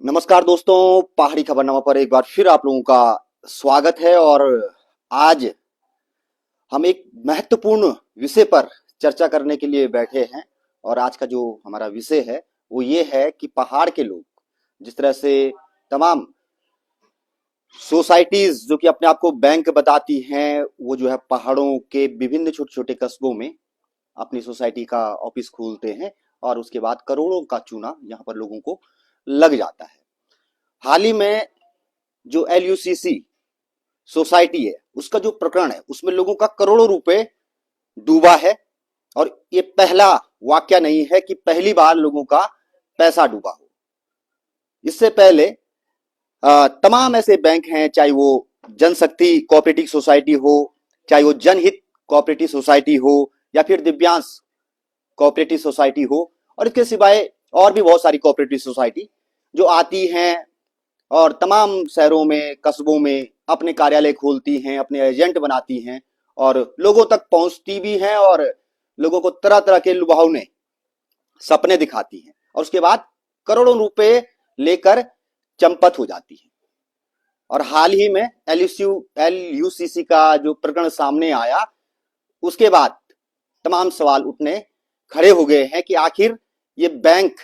नमस्कार दोस्तों, पहाड़ी खबरनामा पर एक बार फिर आप लोगों का स्वागत है। और आज हम एक महत्वपूर्ण विषय पर चर्चा करने के लिए बैठे हैं। और आज का जो हमारा विषय है वो ये है कि पहाड़ के लोग जिस तरह से तमाम सोसाइटीज जो कि अपने आप को बैंक बताती हैं, वो जो है पहाड़ों के विभिन्न छोटे छोटे कस्बों में अपनी सोसाइटी का ऑफिस खोलते हैं और उसके बाद करोड़ों का चूना यहाँ पर लोगों को लग जाता है। हाल ही में जो LUCC सोसाइटी है उसका जो प्रकरण है उसमें लोगों का करोड़ों रुपए डूबा है। और ये पहला वाकया नहीं है कि पहली बार लोगों का पैसा डूबा हो। इससे पहले तमाम ऐसे बैंक हैं, चाहे वो जनशक्ति कोऑपरेटिव सोसाइटी हो, चाहे वो जनहित कोऑपरेटिव सोसाइटी हो, या फिर दिव्यांश कोऑपरेटिव सोसाइटी हो, और इसके सिवाय और भी बहुत सारी कोऑपरेटिव सोसाइटी जो आती हैं और तमाम शहरों में कस्बों में अपने कार्यालय खोलती हैं, अपने एजेंट बनाती हैं और लोगों तक पहुंचती भी हैं और लोगों को तरह तरह के लुभावने सपने दिखाती हैं और उसके बाद करोड़ों रुपए लेकर चंपत हो जाती है। और हाल ही में LUCC का जो प्रकरण सामने आया उसके बाद तमाम सवाल उठने खड़े हो गए हैं कि आखिर ये बैंक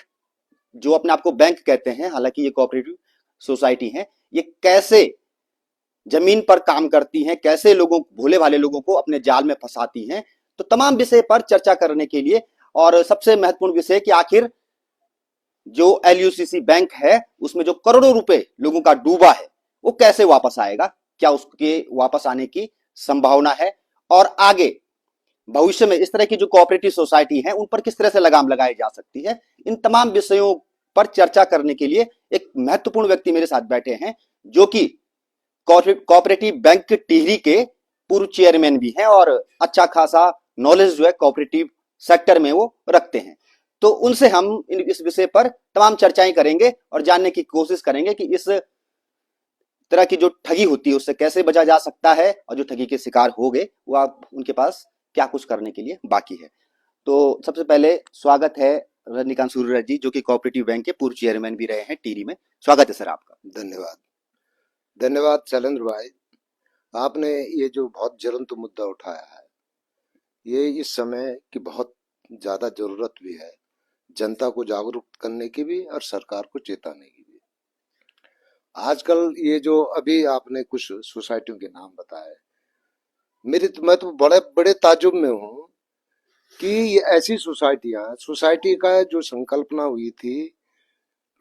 जो अपने आप को बैंक कहते हैं, हालांकि ये कोऑपरेटिव सोसाइटी है, ये कैसे जमीन पर काम करती हैं, कैसे लोगों भोले भाले लोगों को अपने जाल में फंसाती हैं। तो तमाम विषय पर चर्चा करने के लिए और सबसे महत्वपूर्ण विषय कि आखिर जो LUCC बैंक है उसमें जो करोड़ों रुपए लोगों का डूबा है वो कैसे वापस आएगा, क्या उसके वापस आने की संभावना है, और आगे भविष्य में इस तरह की जो कोऑपरेटिव सोसाइटी है उन पर किस तरह से लगाम लगाई जा सकती है। इन तमाम विषयों पर चर्चा करने के लिए एक महत्वपूर्ण व्यक्ति मेरे साथ बैठे हैं जो कि कोऑपरेटिव बैंक टिहरी के पूर्व चेयरमैन भी हैं और अच्छा खासा नॉलेज जो है कोऑपरेटिव सेक्टर में वो रखते हैं। तो उनसे हम इस विषय पर तमाम चर्चाएं करेंगे और जानने की कोशिश करेंगे कि इस तरह की जो ठगी होती है उससे कैसे बचा जा सकता है और जो ठगी के शिकार हो गए वो आप उनके पास क्या कुछ करने के लिए बाकी है। तो सबसे पहले स्वागत है रजनीकांत सूर्यराज जी, जो कि कोऑपरेटिव बैंक के पूर्व चेयरमैन भी रहे हैं टिहरी में। स्वागत है सर आपका। धन्यवाद। धन्यवाद शैलेंद्र भाई। आपने ये जो बहुत ज्वलंत मुद्दा उठाया है, ये इस समय की बहुत ज्यादा जरूरत भी है, जनता को जागरूक करने की भी और सरकार को चेताने की भी। आजकल ये जो अभी आपने कुछ सोसाइटियों के नाम बताए, मैं तो बड़े बड़े ताज्जुब में हूँ कि ये ऐसी सोसाइटी का जो संकल्पना हुई थी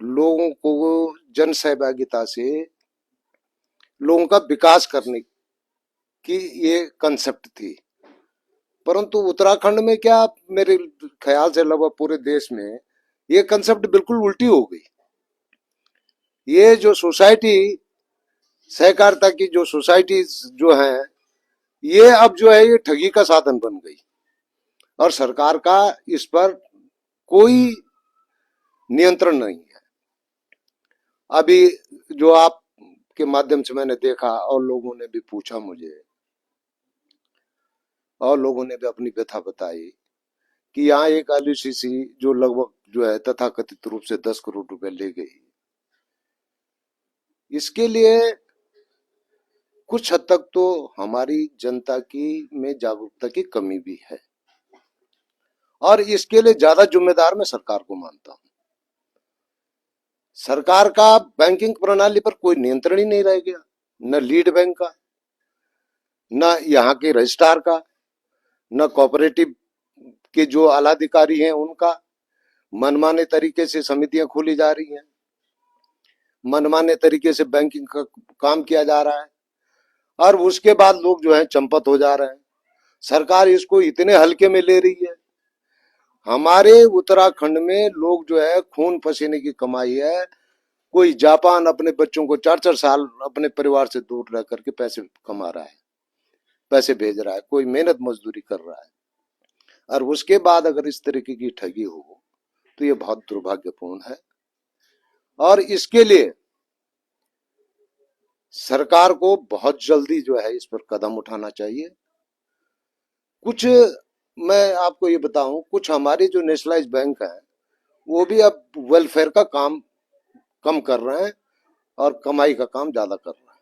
लोगों को जन सहभागिता से लोगों का विकास करने की ये कंसेप्ट थी, परंतु उत्तराखंड में क्या मेरे ख्याल से लगभग पूरे देश में ये कंसेप्ट बिल्कुल उल्टी हो गई। ये जो सोसाइटी सहकारिता की जो सोसाइटी जो है ये अब जो है ये ठगी का साधन बन गई और सरकार का इस पर कोई नियंत्रण नहीं है। अभी जो आप के माध्यम से मैंने देखा और लोगों ने भी पूछा मुझे और लोगों ने भी अपनी व्यथा बताई कि यहाँ एक LUCC जो लगभग जो है तथाकथित रूप से 10 करोड़ रुपए ले गई, इसके लिए कुछ हद तक तो हमारी जनता की में जागरूकता की कमी भी है और इसके लिए ज्यादा जिम्मेदार मैं सरकार को मानता हूं। सरकार का बैंकिंग प्रणाली पर कोई नियंत्रण ही नहीं रह गया, न लीड बैंक का, न यहाँ के रजिस्ट्रार का, न कोऑपरेटिव के जो आला अधिकारी हैं उनका। मनमाने तरीके से समितियां खोली जा रही हैं, मनमाने तरीके से बैंकिंग का काम किया जा रहा है और उसके बाद लोग जो है चंपत हो जा रहे हैं। सरकार इसको इतने हल्के में ले रही है। हमारे उत्तराखंड में लोग जो है खून पसीने की कमाई है, कोई जापान अपने बच्चों को 4-4 साल अपने परिवार से दूर रह करके पैसे कमा रहा है, पैसे भेज रहा है, कोई मेहनत मजदूरी कर रहा है, और उसके बाद अगर इस तरीके की ठगी हो तो ये बहुत दुर्भाग्यपूर्ण है। और इसके लिए सरकार को बहुत जल्दी जो है इस पर कदम उठाना चाहिए। कुछ मैं आपको ये बताऊं, कुछ हमारे जो नेशनलाइज बैंक है वो भी अब वेलफेयर का काम कम कर रहे हैं और कमाई का काम ज्यादा कर रहे हैं।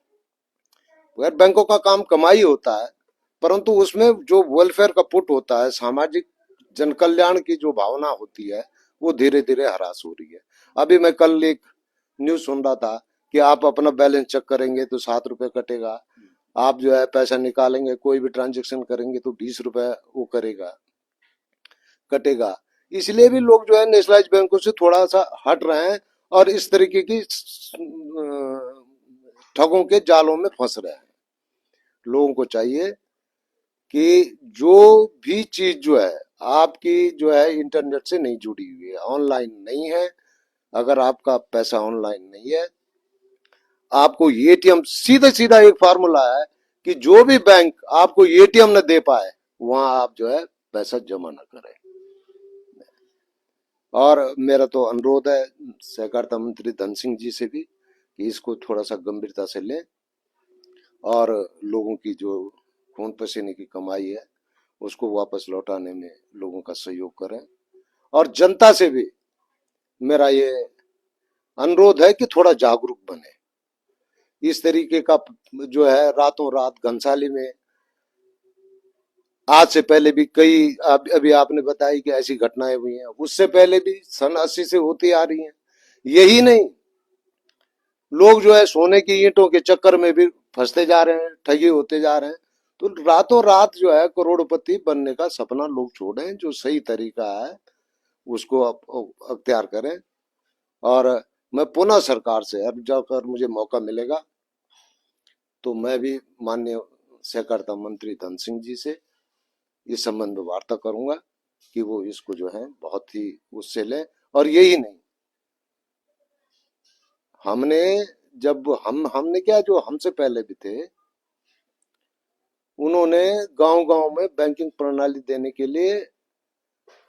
यार बैंकों का काम कमाई होता है, परंतु उसमें जो वेलफेयर का पुट होता है, सामाजिक जन कल्याण की जो भावना होती है, वो धीरे धीरे हरास हो रही है। अभी मैं कल एक न्यूज सुन रहा था कि आप अपना बैलेंस चेक करेंगे तो 7 रुपए कटेगा, आप जो है पैसा निकालेंगे, कोई भी ट्रांजेक्शन करेंगे तो 20 रुपए वो करेगा, कटेगा। इसलिए भी लोग जो है नेशनलाइज बैंकों से थोड़ा सा हट रहे हैं और इस तरीके की ठगों के जालों में फंस रहे हैं। लोगों को चाहिए कि जो भी चीज जो है आपकी जो है इंटरनेट से नहीं जुड़ी हुई है, ऑनलाइन नहीं है, अगर आपका पैसा ऑनलाइन नहीं है, आपको एटीएम, सीधा सीधा एक फार्मूला है कि जो भी बैंक आपको एटीएम न दे पाए वहां आप जो है पैसा जमा न करें। और मेरा तो अनुरोध है सहकारिता मंत्री धन सिंह जी से भी कि इसको थोड़ा सा गंभीरता से लें और लोगों की जो खून पसीने की कमाई है उसको वापस लौटाने में लोगों का सहयोग करें। और जनता से भी मेरा ये अनुरोध है कि थोड़ा जागरूक बने। इस तरीके का जो है रातों रात घनसाली में आज से पहले भी कई अभी आपने बताई कि ऐसी घटनाएं हुई हैं, उससे पहले भी सन 80 से होती आ रही हैं। यही नहीं, लोग जो है सोने की ईंटों के चक्कर में भी फंसते जा रहे हैं, ठगी होते जा रहे हैं। तो रातों रात जो है करोड़पति बनने का सपना लोग छोड़ें, जो सही तरीका है उसको अख्तियार करें। और मैं पुनः सरकार से अब जाकर मुझे मौका मिलेगा तो मैं भी माननीय सहकारिता मंत्री धन सिंह जी से इस संबंध में वार्ता करूंगा कि वो इसको जो है बहुत ही उससे लें। और यही नहीं, हमने जब हमने क्या, जो हमसे पहले भी थे उन्होंने गांव गांव में बैंकिंग प्रणाली देने के लिए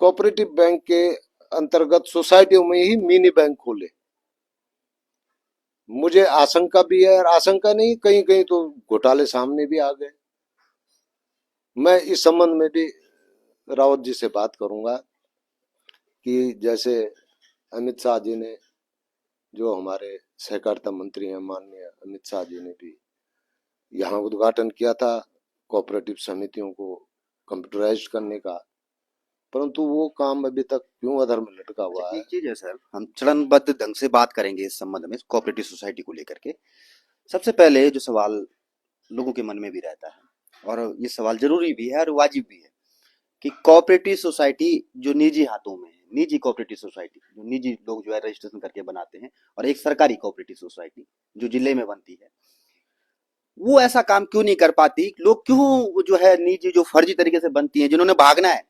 कोऑपरेटिव बैंक के अंतर्गत सोसाइटियों में ही मिनी बैंक खोले। मुझे आशंका भी है, और आशंका नहीं, कहीं कहीं तो घोटाले सामने भी आ गए। मैं इस संबंध में भी रावत जी से बात करूंगा कि जैसे अमित शाह जी ने, जो हमारे सहकारिता मंत्री हैं माननीय अमित शाह जी ने भी यहाँ उद्घाटन किया था कोऑपरेटिव समितियों को कंप्यूटराइज करने का, परंतु वो काम अभी तक क्यों अधर में लटका हुआ है। एक चीज है सर, हम चरणबद्ध ढंग से बात करेंगे इस संबंध में कोऑपरेटिव सोसाइटी को लेकर के। सबसे पहले जो सवाल लोगों के मन में भी रहता है, और ये सवाल जरूरी भी है और वाजिब भी है, कि कोऑपरेटिव सोसाइटी जो निजी हाथों में है, निजी कोऑपरेटिव सोसाइटी जो निजी लोग जो है रजिस्ट्रेशन करके बनाते हैं, और एक सरकारी कोऑपरेटिव सोसाइटी जो जिले में बनती है, वो ऐसा काम क्यों नहीं कर पाती? लोग क्यों जो है निजी जो फर्जी तरीके से बनती हैं, जिन्होंने भागना है,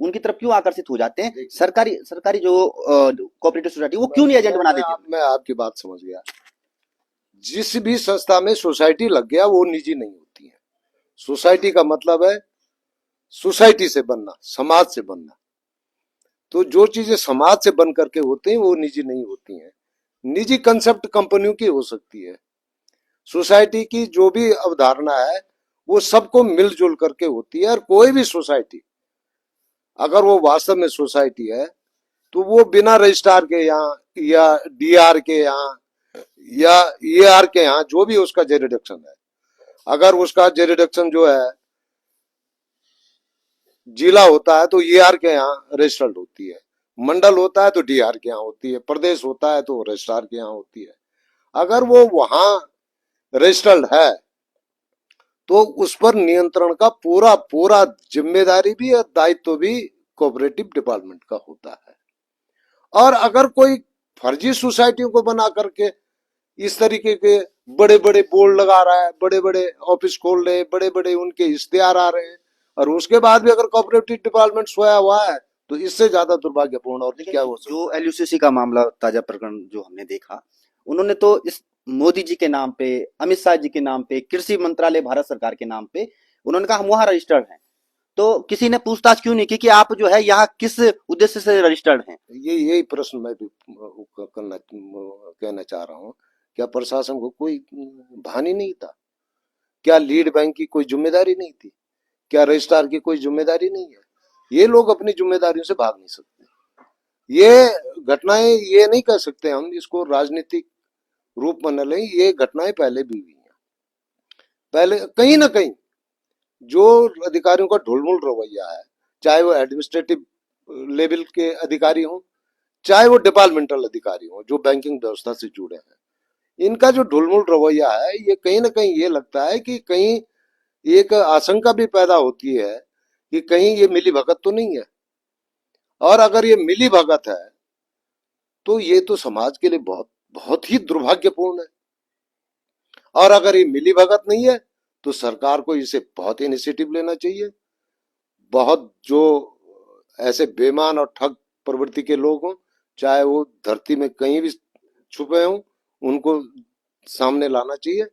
उनकी तरफ क्यों आकर्षित हो जाते हैं? सरकारी सरकारी जो कोऑपरेटिव सोसाइटी वो क्यों नहीं एजेंट बना देती? मैं आपकी बात समझ गया। जिस भी संस्था में सोसाइटी लग गया वो निजी नहीं होती है। सोसाइटी का मतलब है सोसाइटी से बनना, समाज से बनना। तो जो चीजें समाज से बन करके होती हैं वो निजी नहीं होती हैं। निजी कंसेप्ट कंपनियों की हो सकती है। सोसाइटी की जो भी अवधारणा है वो सबको मिलजुल करके होती है। और कोई भी सोसाइटी अगर वो वास्तव में सोसाइटी है तो वो बिना रजिस्ट्रार के यहाँ या डीआर के यहाँ या ईआर के यहाँ जो भी उसका जे रिडक्शन है, अगर उसका जे रिडक्शन जो है जिला होता है तो ईआर के यहाँ रजिस्टर्ड होती है, मंडल होता है तो डीआर के यहाँ होती है, प्रदेश होता है तो रजिस्ट्रार के यहाँ होती है। अगर वो वहां रजिस्टर्ड है तो उस पर नियंत्रण का पूरा पूरा जिम्मेदारी भी और दायित्व भी कोऑपरेटिव डिपार्टमेंट का होता है। और अगर कोई फर्जी सोसाइटियों को बना करके इस तरीके के बड़े बड़े बोर्ड लगा रहा है, बड़े बड़े ऑफिस खोल रहे, बड़े बड़े उनके इश्तेहार आ रहे हैं, और उसके बाद भी अगर कोऑपरेटिव डिपार्टमेंट सोया हुआ है तो इससे ज्यादा दुर्भाग्यपूर्ण और क्या हो सकता है। जो एलयूसीसी का मामला, ताजा प्रकरण जो हमने देखा, उन्होंने तो इस मोदी जी के नाम पे, अमित शाह जी के नाम पे, कृषि मंत्रालय भारत सरकार के नाम पे उन्होंने कहा हम वहां रजिस्टर्ड हैं। तो किसी ने पूछताछ क्यों नहीं की कि आप जो है यहाँ किस उद्देश्य से रजिस्टर्ड हैं? यही प्रश्न मैं भी करना कहना चाह रहा हूँ। क्या प्रशासन को कोई भान ही नहीं था? क्या लीड बैंक की कोई जिम्मेदारी नहीं थी? क्या रजिस्ट्रार की कोई जिम्मेदारी नहीं है? ये लोग अपनी जिम्मेदारियों से भाग नहीं सकते। ये घटनाएं, ये नहीं कह सकते हम इसको राजनीतिक रूप में न लें, ये घटनाएं पहले भी हुई हैं। पहले कहीं ना कहीं जो अधिकारियों का ढुलमुल रवैया है, चाहे वो एडमिनिस्ट्रेटिव लेवल के अधिकारी हों, चाहे वो डिपार्टमेंटल अधिकारी हों जो बैंकिंग व्यवस्था से जुड़े हैं, इनका जो ढुलमुल रवैया है, ये कहीं ना कहीं ये लगता है कि कहीं एक आशंका भी पैदा होती है कि कहीं ये मिली भगत तो नहीं है। और अगर ये मिली भगत है तो ये तो समाज के लिए बहुत बहुत ही दुर्भाग्यपूर्ण है। और अगर ये मिली भगत नहीं है तो सरकार को इसे बहुत इनिशिएटिव लेना चाहिए। बहुत जो ऐसे बेईमान और ठग प्रवृत्ति के लोग हों, चाहे वो धरती में कहीं भी छुपे हों, उनको सामने लाना चाहिए।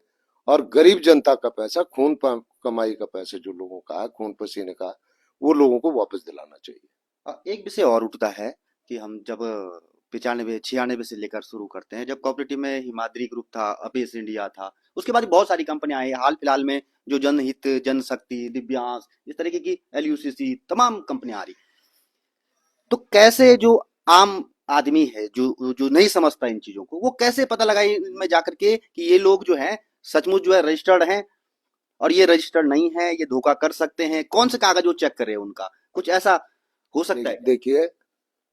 और गरीब जनता का पैसा, कमाई का पैसा जो लोगों का है, खून पसीने का, वो लोगों को वापस दिलाना चाहिए। एक विषय और उठता है कि हम जब 95 96 से लेकर शुरू करते हैं, जब कोऑपरेटिव में हिमाद्री ग्रुप था, अपेस इंडिया था, उसके बाद बहुत सारी कंपनियां आई। हाल फिलहाल में जो जनहित, जनशक्ति, दिव्यांश, इस तरीके की एलयूसीसी, तमाम कंपनियां आ रही। तो कैसे जो आम आदमी है, जो जो नहीं समझता इन चीजों को, वो कैसे पता लगाए इनमें जाकर के कि ये लोग जो है सचमुच जो है रजिस्टर्ड हैं और ये रजिस्टर्ड नहीं है, ये धोखा कर सकते हैं? कौन से कागज वो चेक करे? उनका कुछ ऐसा हो सकता नहीं, है क्या? देखिए,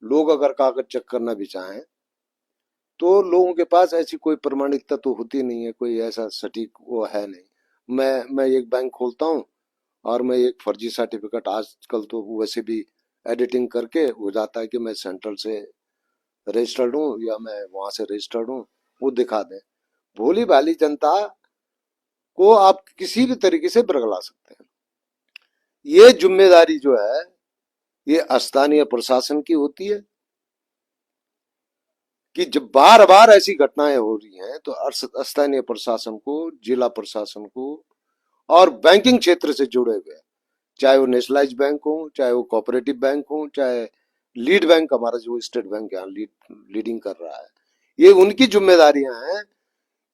लोग अगर कागज चेक करना भी चाहें तो लोगों के पास ऐसी कोई प्रमाणिकता तो होती नहीं है, कोई ऐसा सटीक वो है नहीं। मैं एक बैंक खोलता हूँ और मैं एक फर्जी सर्टिफिकेट, आजकल तो वैसे भी एडिटिंग करके हो जाता है कि मैं सेंट्रल से रजिस्टर्ड हूँ या मैं वहां से रजिस्टर्ड हूँ, वो दिखा दें। भोली भाली जनता को आप किसी भी तरीके से बरगला सकते हैं। ये जिम्मेदारी जो है ये स्थानीय प्रशासन की होती है कि जब बार बार ऐसी घटनाएं हो रही हैं तो स्थानीय प्रशासन को, जिला प्रशासन को और बैंकिंग क्षेत्र से जुड़े हुए, चाहे वो नेशनलाइज बैंक हो, चाहे वो कोऑपरेटिव बैंक हो, चाहे लीड बैंक, हमारा जो स्टेट बैंक यहाँ लीडिंग कर रहा है, ये उनकी जिम्मेदारियां हैं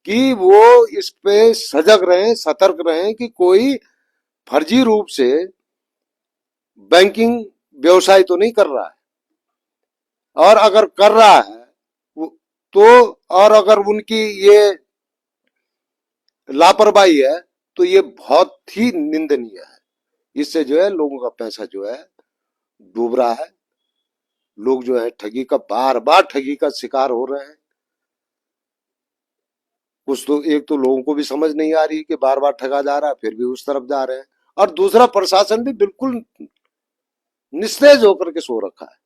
कि वो इस पे सजग रहें, सतर्क रहें कि कोई फर्जी रूप से बैंकिंग व्यवसाय तो नहीं कर रहा है। और अगर कर रहा है तो, और अगर उनकी ये लापरवाही है तो ये बहुत ही निंदनीय है। इससे जो है लोगों का पैसा जो है डूब रहा है। लोग जो है ठगी का, बार बार ठगी का शिकार हो रहे हैं। कुछ तो, एक तो लोगों को भी समझ नहीं आ रही कि बार बार ठगा जा रहा है, फिर भी उस तरफ जा रहे हैं। और दूसरा, प्रशासन भी बिल्कुल निस्तेज होकर के सो रखा है।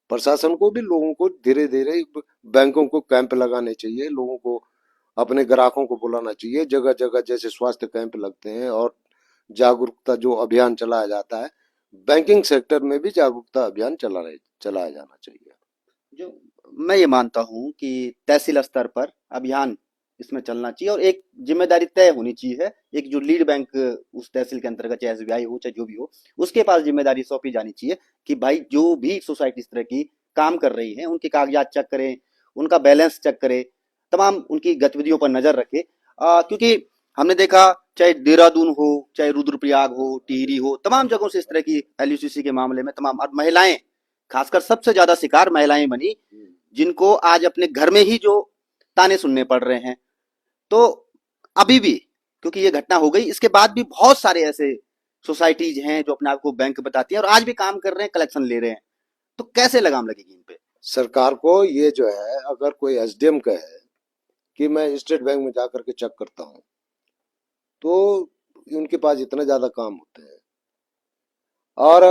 प्रशासन को भी लोगों को धीरे धीरे, बैंकों को कैंप लगाने चाहिए, लोगों को, अपने ग्राहकों को बुलाना चाहिए। जगह जगह जैसे स्वास्थ्य कैंप लगते हैं और जागरूकता जो अभियान चलाया जाता है, बैंकिंग सेक्टर में भी जागरूकता अभियान चलाया जाना चाहिए। जो मैं ये मानता हूँ कि तहसील स्तर पर अभियान इसमें चलना चाहिए और एक जिम्मेदारी तय होनी चाहिए। एक जो लीड बैंक उस तहसील के अंतर्गत, चाहे एसबीआई हो चाहे जो भी हो, उसके पास जिम्मेदारी सौंपी जानी चाहिए कि भाई जो भी सोसाइटी इस तरह की काम कर रही है, उनके कागजात चेक करें, उनका बैलेंस चेक करें, तमाम उनकी गतिविधियों पर नजर रखे। क्योंकि हमने देखा, चाहे देहरादून हो, चाहे रुद्रप्रयाग हो, टिहरी हो, तमाम जगहों से इस तरह की एलयूसीसी के मामले में तमाम, और महिलाएं खासकर सबसे ज्यादा शिकार महिलाएं बनी, जिनको आज अपने घर में ही जो ताने सुनने पड़ रहे हैं। तो अभी भी, क्योंकि ये घटना हो गई, इसके बाद भी बहुत सारे ऐसे सोसाइटीज हैं जो अपने आप को बैंक बताती हैं और आज भी काम कर रहे हैं, कलेक्शन ले रहे हैं। तो कैसे लगाम लगेगी इन पे? सरकार को ये जो है, अगर कोई एसडीएम कहे कि मैं स्टेट बैंक में जाकर के चेक करता हूँ, तो उनके पास इतना ज्यादा काम होते हैं। और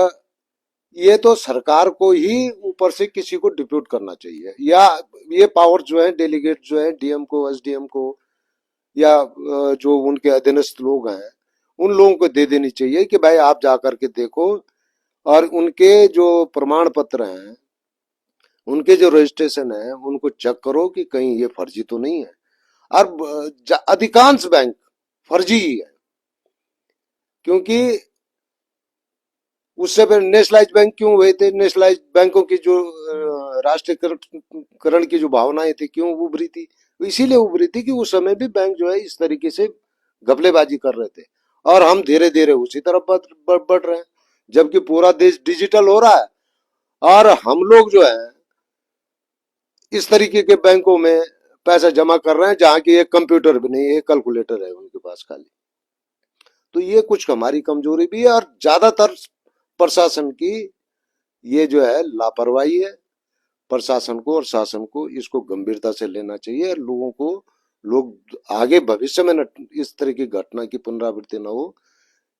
ये तो सरकार को ही ऊपर से किसी को डिप्यूट करना चाहिए, या ये पावर जो है डेलीगेट जो है डीएम को, एसडीएम को, या जो उनके अधीनस्थ लोग हैं, उन लोगों को दे देनी चाहिए कि भाई आप जाकर के देखो, और उनके जो प्रमाण पत्र हैं, उनके जो रजिस्ट्रेशन है, उनको चेक करो कि कहीं ये फर्जी तो नहीं है। और अधिकांश बैंक फर्जी ही है, क्योंकि उससे पहले नेशनलाइज बैंक क्यों हुए थे? नेशनलाइज बैंकों की जो राष्ट्रीयकरण की जो भावनाएं थी, क्यों उभरी थी? इसीलिए उभरी थी कि उस समय भी बैंक जो है इस तरीके से घपलेबाजी कर रहे थे, और हम धीरे धीरे उसी तरफ बढ़ रहे हैं। जबकि पूरा देश डिजिटल हो रहा है और हम लोग जो है इस तरीके के बैंकों में पैसा जमा कर रहे हैं जहाँ की एक कंप्यूटर भी नहीं है, एक कैलकुलेटर है उनके पास खाली। तो ये कुछ हमारी कमजोरी भी है, और ज्यादातर प्रशासन की ये जो है लापरवाही है। प्रशासन को और शासन को इसको गंभीरता से लेना चाहिए। लोगों को, लोग आगे भविष्य में न इस तरह की घटना की पुनरावृत्ति न हो,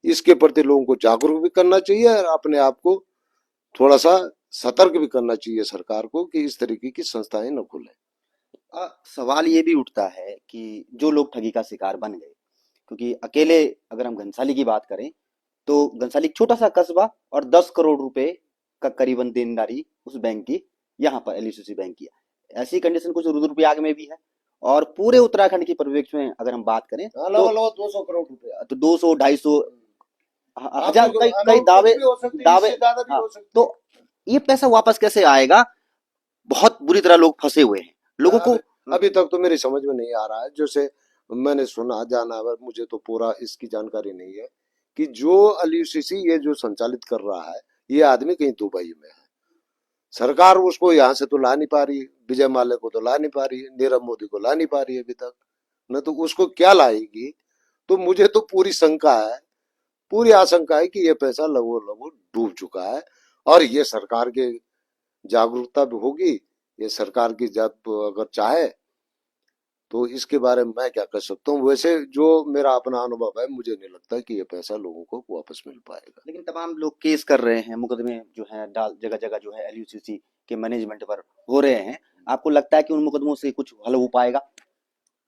इसके प्रति लोगों को जागरूक भी करना चाहिए, और अपने आप को थोड़ा सा सतर्क भी करना चाहिए सरकार को कि इस तरीके की संस्थाएं न खुले। सवाल ये भी उठता है कि जो लोग ठगी का शिकार बन गए, क्योंकि अकेले अगर हम घनसाली की बात करें तो घनसाली एक छोटा सा कस्बा और 10 करोड़ रुपए का करीबन देनदारी उस बैंक की यहाँ पर एलयूसीसी बैंक की है। ऐसी कंडीशन कुछ रुद्रप्रयाग में भी है। और पूरे उत्तराखंड की परिप्रेक्ष्य में अगर हम बात करें तो 200 करोड़ रुपए। 200 250 आपने हजार जो कई कई अमाउंट दावे कुछ भी हो सकती है, दावे इससे ज्यादा भी हाँ। हो सकती है। तो ये पैसा वापस कैसे आएगा? बहुत बुरी तरह लोग फंसे हुए हैं लोगों को। अभी तक तो मेरी समझ में नहीं आ रहा है। जैसे मैंने सुना जाना, मुझे तो पूरा इसकी जानकारी नहीं है कि जो एलयूसीसी ये जो संचालित कर रहा है, ये आदमी कहीं दुबई में है। सरकार उसको यहाँ से तो ला नहीं पा रही, विजय माल्या को तो ला नहीं पा रही है, नीरव मोदी को ला नहीं पा रही है अभी तक, न तो उसको क्या लाएगी। तो मुझे तो पूरी शंका है, पूरी आशंका है कि ये पैसा लगभग लगभग डूब चुका है। और ये सरकार के जागरूकता भी होगी, ये सरकार की जब अगर चाहे तो इसके बारे में मैं क्या कर सकता हूँ। वैसे जो मेरा अपना अनुभव है, मुझे नहीं लगता कि ये पैसा लोगों को वापस मिल पाएगा। लेकिन तमाम लोग केस कर रहे हैं, मुकदमे जो है डाल जगह जगह जो है एलयूसीसी के मैनेजमेंट पर हो रहे हैं। आपको लगता है कि उन मुकदमों से कुछ हल हो पाएगा?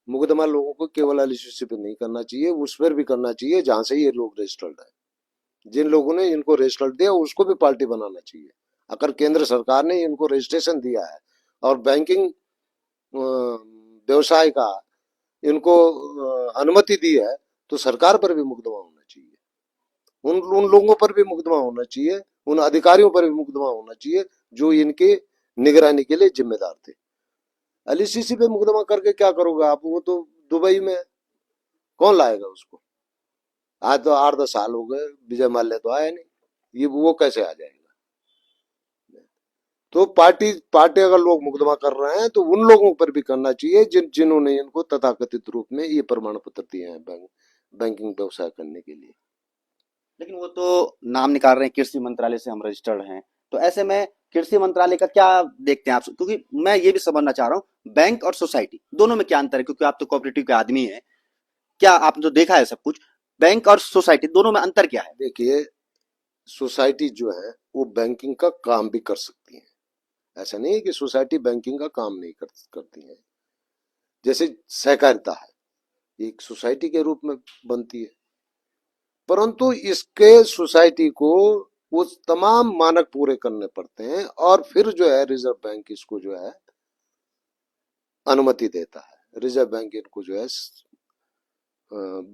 मुकदमा लोगों को केवल एलयूसीसी पे नहीं करना चाहिए, उस पर भी करना चाहिए जहां से ये लोग रजिस्टर्ड है। जिन लोगों ने इनको रजिस्टर्ड दिया उसको भी पार्टी बनाना चाहिए। अगर केंद्र सरकार ने इनको रजिस्ट्रेशन दिया है और बैंकिंग व्यवसाय का इनको अनुमति दी है, तो सरकार पर भी मुकदमा होना चाहिए, उन उन लोगों पर भी मुकदमा होना चाहिए, उन अधिकारियों पर भी मुकदमा होना चाहिए जो इनके निगरानी के लिए जिम्मेदार थे। एलयूसीसी पे मुकदमा करके क्या करोगे आप? वो तो दुबई में है, कौन लाएगा उसको? आज तो 8-10 साल हो गए, विजय माल्या तो आया नहीं, ये वो कैसे आ जाएगा? तो पार्टी पार्टी अगर लोग मुकदमा कर रहे हैं तो उन लोगों पर भी करना चाहिए जिन्होंने इनको तथाकथित रूप में ये प्रमाण पत्र दिए हैं बैंकिंग व्यवसाय करने के लिए। लेकिन वो तो नाम निकाल रहे हैं कृषि मंत्रालय से हम रजिस्टर्ड हैं। तो ऐसे में कृषि मंत्रालय का क्या देखते हैं आप? क्योंकि मैं ये भी समझना चाह रहा हूँ बैंक और सोसाइटी दोनों में क्या अंतर है, क्योंकि आप तो कोऑपरेटिव के आदमी हैं। क्या आपने तो देखा है सब कुछ, बैंक और सोसाइटी दोनों में अंतर क्या है? देखिए, सोसाइटी जो है वो बैंकिंग का काम भी कर सकती है। ऐसा नहीं है कि सोसाइटी बैंकिंग का काम नहीं करती है। जैसे सहकारिता है, एक सोसाइटी के रूप में बनती है, परंतु इसके सोसाइटी को वो तमाम मानक पूरे करने पड़ते हैं, और फिर जो है रिजर्व बैंक इसको जो है अनुमति देता है। रिजर्व बैंक इनको जो है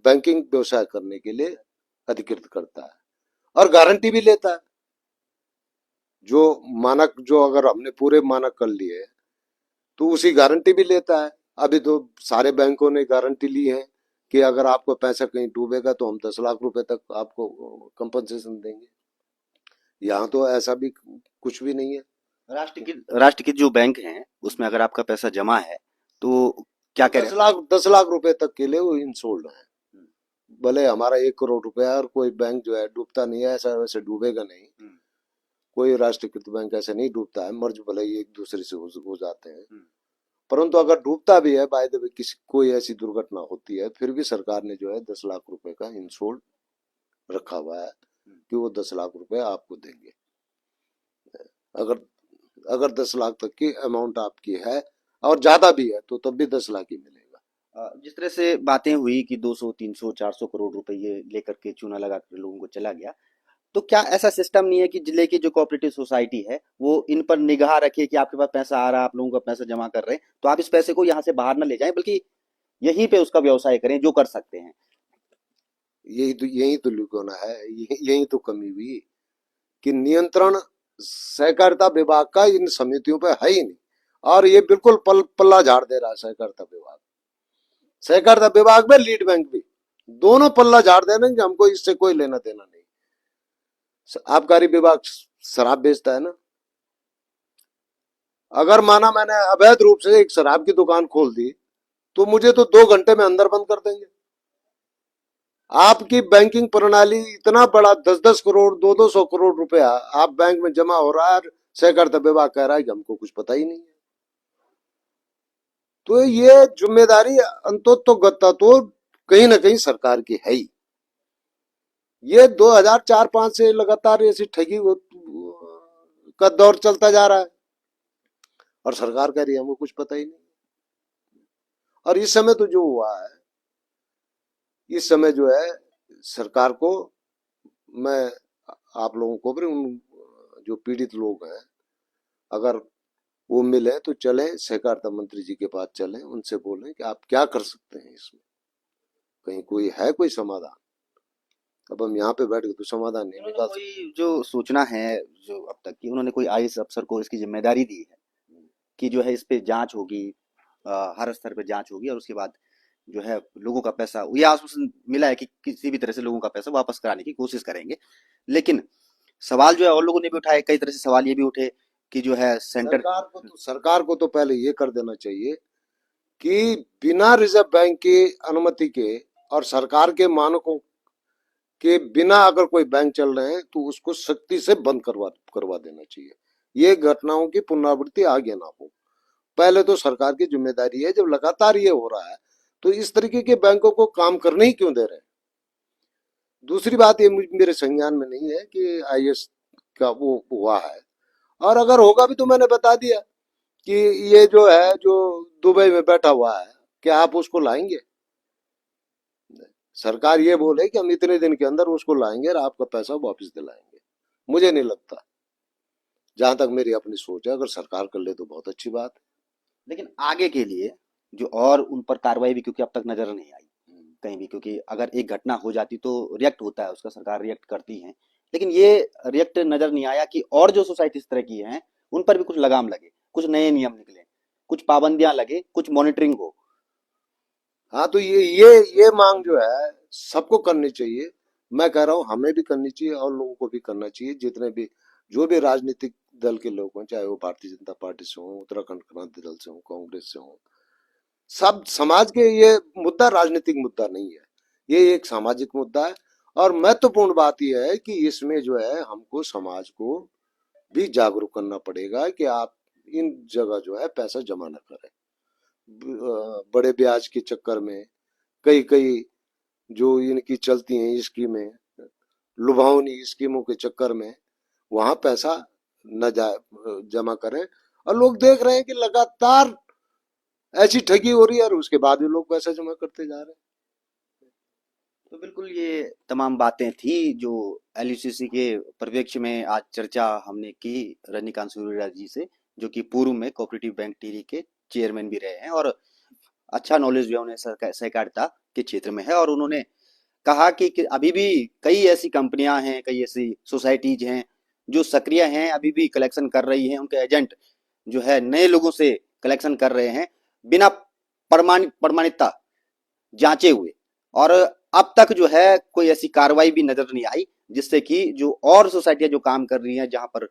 बैंकिंग व्यवसाय करने के लिए अधिकृत करता है, और गारंटी भी लेता है। जो मानक, जो अगर हमने पूरे मानक कर लिए तो उसी गारंटी भी लेता है। अभी तो सारे बैंकों ने गारंटी ली है कि अगर आपको पैसा कहीं डूबेगा तो हम 10 लाख रुपए तक आपको कंपनसेशन देंगे। यहाँ तो ऐसा भी कुछ भी नहीं है। राष्ट्रीयकृत जो बैंक हैं उसमें अगर आपका पैसा जमा है तो क्या कह रहे हैं? 10 लाख रुपए तक के लिए वो इंश्योर्ड है। भले हमारा 1 करोड़ रुपया है, और कोई बैंक जो है डूबता नहीं है, ऐसा वैसे डूबेगा नहीं। कोई राष्ट्रीयकृत बैंक ऐसे नहीं डूबता है, मर्ज भले ही एक दूसरे से हो जाते हैं, परंतु अगर डूबता भी है, बाय द वे किसी कोई ऐसी दुर्घटना होती है, फिर भी सरकार ने जो है 10 लाख रुपए का इंश्योर्ड रखा हुआ है कि वो 10 लाख रुपए आपको देंगे। अगर अगर 10 लाख तक की अमाउंट आपकी है और ज्यादा भी है तो तब भी 10 लाख ही मिलेगा। जिस तरह से बातें हुई कि 200 300 400 करोड़ रुपए ये लेकर के चूना लगा कर लोगों को चला गया, तो क्या ऐसा सिस्टम नहीं है कि जिले की जो कोऑपरेटिव सोसाइटी है वो इन पर निगाह रखे कि आपके पास पैसा आ रहा है, आप लोगों का पैसा जमा कर रहे हैं, तो आप इस पैसे को यहाँ से बाहर ना ले जाएं, बल्कि यहीं पे उसका व्यवसाय करें जो कर सकते हैं? यही तो लुकोना है, यही तो कमी हुई कि नियंत्रण सहकारिता विभाग का इन समितियों पे है ही नहीं। और ये बिल्कुल पल्ला झाड़ दे रहा है सहकारिता विभाग। सहकारिता विभाग में लीड बैंक भी दोनों पल्ला झाड़ दे रहे हैं कि हमको इससे कोई लेना देना नहीं। आबकारी विभाग शराब बेचता है ना, अगर माना मैंने अवैध रूप से एक शराब की दुकान खोल दी तो मुझे तो 2 घंटे में अंदर बंद कर देंगे। आपकी बैंकिंग प्रणाली इतना बड़ा 10-10 करोड़ 200-200 करोड़ रुपया आप बैंक में जमा हो रहा है, सहकारिता विभाग कह रहा है कि हमको कुछ पता ही नहीं है। तो ये जिम्मेदारी अंतोत्तोगत्ता तो कहीं ना कहीं सरकार की है ही। ये 2004-05 से लगातार ऐसी ठगी का दौर चलता जा रहा है और सरकार कह रही है हमको कुछ पता ही नहीं। और इस समय तो जो हुआ है, इस समय जो है सरकार को, मैं आप लोगों को भी, उन जो पीड़ित लोग हैं, अगर वो मिले तो चले सहकारिता मंत्री जी के पास, चले उनसे बोलें कि आप क्या कर सकते हैं इसमें, कहीं कोई है कोई समाधान। अब हम यहाँ पे बैठ के तो समाधान नहीं उन्होंने निकाल सकते। कोई जो सूचना है, जो अब तक की उन्होंने कोई आईएएस अफसर को इसकी जिम्मेदारी दी है कि जो है इस पे जांच होगी, हर स्तर पे जांच होगी, और उसके बाद जो है लोगों का पैसा, ये आश्वासन मिला है कि किसी भी तरह से लोगों का पैसा वापस कराने की कोशिश करेंगे। लेकिन सवाल जो है और लोगों ने भी उठाए, कई तरह से सवाल ये भी उठे कि जो है सेंटर। सरकार को तो पहले ये कर देना चाहिए कि बिना रिजर्व बैंक की अनुमति के और सरकार के मानकों के बिना अगर कोई बैंक चल रहे हैं तो उसको सख्ती से बंद करवा देना चाहिए। ये घटनाओं की पुनरावृत्ति आगे ना हो। पहले तो सरकार की जिम्मेदारी है, जब लगातार ये हो रहा है तो इस तरीके के बैंकों को काम करने ही क्यों दे रहे हैं। दूसरी बात ये मेरे संज्ञान में नहीं है कि आईएएस का वो हुआ है, और अगर होगा भी तो मैंने बता दिया कि ये जो है, जो दुबई में बैठा हुआ है, क्या आप उसको लाएंगे? सरकार ये बोले कि हम इतने दिन के अंदर उसको लाएंगे और आपका पैसा वापस दिलाएंगे। मुझे नहीं लगता, जहां तक मेरी अपनी सोच है, अगर सरकार कर ले तो बहुत अच्छी बात लेकिन आगे के लिए जो और उन पर कार्रवाई भी, क्योंकि अब तक नजर नहीं आई है। कहीं भी, क्योंकि अगर एक घटना हो जाती तो रिएक्ट होता है उसका, सरकार रिएक्ट करती है। लेकिन ये रिएक्ट नजर नहीं आया कि और जो सोसाइटी इस तरह की हैं उन पर भी कुछ लगाम लगे, कुछ नए नियम निकले, कुछ पाबंदियां लगे, कुछ मॉनिटरिंग हो। हाँ, तो ये मांग जो है सबको करनी चाहिए। मैं कह रहा हूँ हमें भी करनी चाहिए और लोगों को भी करना चाहिए, जितने भी जो भी राजनीतिक दल के लोग हों, चाहे वो भारतीय जनता पार्टी से हो, उत्तराखंड क्रांति दल से हो, कांग्रेस से हो, सब समाज के, ये मुद्दा राजनीतिक मुद्दा नहीं है, ये एक सामाजिक मुद्दा है। और महत्वपूर्ण बात यह है कि इसमें जो है हमको समाज को भी जागरूक करना पड़ेगा कि आप इन जगह जो है पैसा जमा न करें। बड़े ब्याज के चक्कर में, कई कई जो इनकी चलती हैं स्कीमें, लुभावनी स्कीमों के चक्कर में वहां पैसा न जमा करें। और लोग देख रहे हैं कि लगातार ऐसी ठगी हो रही है और उसके बाद भी लोग पैसा जमा करते जा रहे हैं। तो बिल्कुल ये तमाम बातें थी जो एलयूसीसी के परिप्रेक्ष्य में आज चर्चा हमने की रजनीकांत सूर्यराज जी से, जो कि पूर्व में कोऑपरेटिव बैंक टिहरी के चेयरमैन भी रहे हैं और अच्छा नॉलेज भी उन्हें सहकारिता के क्षेत्र में है। और उन्होंने कहा कि अभी भी कई ऐसी कंपनियां हैं, कई ऐसी सोसाइटीज हैं जो सक्रिय हैं, अभी भी कलेक्शन कर रही हैं, उनके एजेंट जो है नए लोगों से कलेक्शन कर रहे हैं बिना प्रमाणिकता जांचे हुए। और अब तक जो है कोई ऐसी कार्रवाई भी नजर नहीं आई जिससे कि जो और सोसाइटियां जो काम कर रही हैं, जहां पर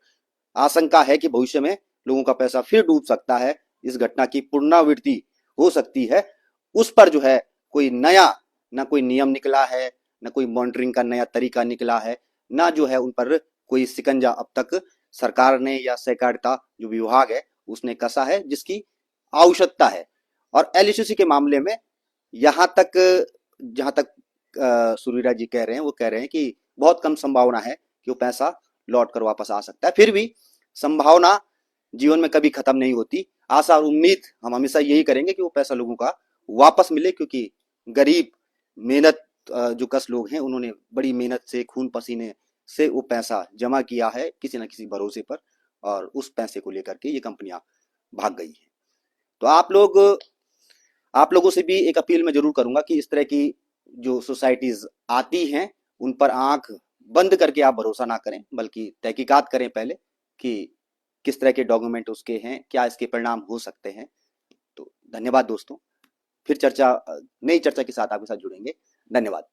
आशंका है कि भविष्य में लोगों का पैसा फिर डूब सकता है, इस घटना की पुनरावृत्ति हो सकती है, उस पर जो है कोई नया ना कोई नियम निकला है, ना कोई मॉनिटरिंग का नया तरीका निकला है, ना जो है उन पर कोई शिकंजा अब तक सरकार ने या सहकारिता जो विभाग है उसने कसा है, जिसकी आवश्यकता है। और एलयूसीसी के मामले में यहाँ तक, जहां तक सूर्यराज जी कह रहे हैं, वो कह रहे हैं कि बहुत कम संभावना है कि वो पैसा लौट कर वापस आ सकता है। फिर भी संभावना जीवन में कभी खत्म नहीं होती। आशा और उम्मीद हम हमेशा यही करेंगे कि वो पैसा लोगों का वापस मिले, क्योंकि गरीब मेहनत जो कश लोग हैं उन्होंने बड़ी मेहनत से, खून पसीने से वो पैसा जमा किया है किसी न किसी भरोसे पर, और उस पैसे को लेकर के ये कंपनियां भाग गई हैं। तो आप लोगों से भी एक अपील मैं जरूर करूंगा कि इस तरह की जो सोसाइटीज आती हैं उन पर आंख बंद करके आप भरोसा ना करें, बल्कि तहकीकात करें पहले कि किस तरह के डॉक्यूमेंट उसके हैं, क्या इसके परिणाम हो सकते हैं। तो धन्यवाद दोस्तों, फिर चर्चा, नई चर्चा के साथ आपके साथ जुड़ेंगे। धन्यवाद।